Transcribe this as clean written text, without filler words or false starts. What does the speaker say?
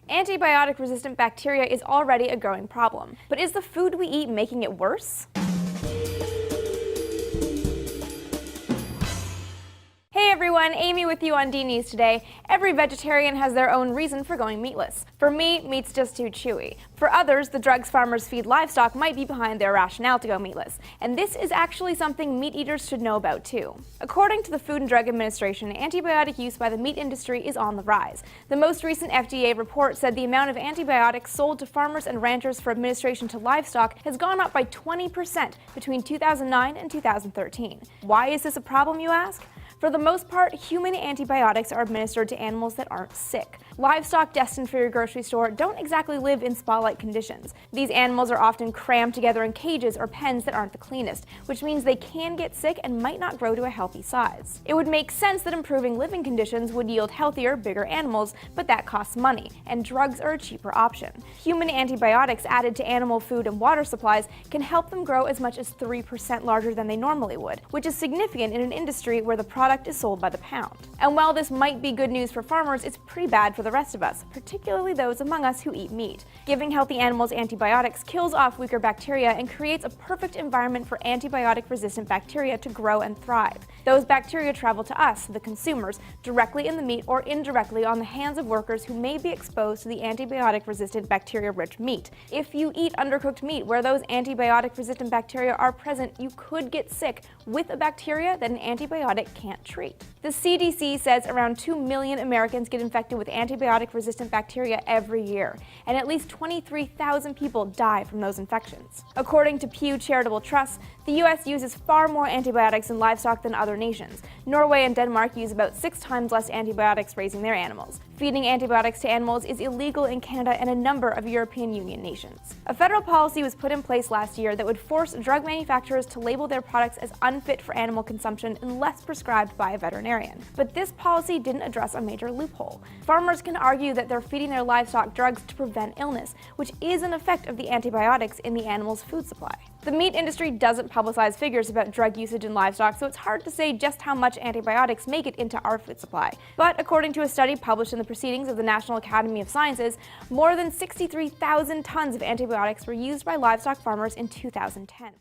Antibiotic-resistant bacteria is already a growing problem, but is the food we eat making it worse? Hey everyone, Amy with you on D News today. Every vegetarian has their own reason for going meatless. For me, meat's just too chewy. For others, the drugs farmers feed livestock might be behind their rationale to go meatless. And this is actually something meat eaters should know about too. According to the Food and Drug Administration, antibiotic use by the meat industry is on the rise. The most recent FDA report said the amount of antibiotics sold to farmers and ranchers for administration to livestock has gone up by 20% between 2009 and 2013. Why is this a problem, you ask? For the most part, human antibiotics are administered to animals that aren't sick. Livestock destined for your grocery store don't exactly live in spa-like conditions. These animals are often crammed together in cages or pens that aren't the cleanest, which means they can get sick and might not grow to a healthy size. It would make sense that improving living conditions would yield healthier, bigger animals, but that costs money, and drugs are a cheaper option. Human antibiotics added to animal food and water supplies can help them grow as much as 3% larger than they normally would, which is significant in an industry where the product is sold by the pound. And while this might be good news for farmers, it's pretty bad for the rest of us, particularly those among us who eat meat. Giving healthy animals antibiotics kills off weaker bacteria and creates a perfect environment for antibiotic-resistant bacteria to grow and thrive. Those bacteria travel to us, the consumers, directly in the meat or indirectly on the hands of workers who may be exposed to the antibiotic-resistant bacteria-rich meat. If you eat undercooked meat where those antibiotic-resistant bacteria are present, you could get sick with a bacteria that an antibiotic can't treat. The CDC says around 2 million Americans get infected with antibiotic-resistant bacteria every year, and at least 23,000 people die from those infections. According to Pew Charitable Trust, the U.S. uses far more antibiotics in livestock than other nations. Norway and Denmark use about 6 times less antibiotics raising their animals. Feeding antibiotics to animals is illegal in Canada and a number of European Union nations. A federal policy was put in place last year that would force drug manufacturers to label their products as unfit for animal consumption unless prescribed by a veterinarian. But this policy didn't address a major loophole. Farmers can argue that they're feeding their livestock drugs to prevent illness, which is an effect of the antibiotics in the animal's food supply. The meat industry doesn't publicize figures about drug usage in livestock, so it's hard to say just how much antibiotics make it into our food supply. But according to a study published in the Proceedings of the National Academy of Sciences, more than 63,000 tons of antibiotics were used by livestock farmers in 2010.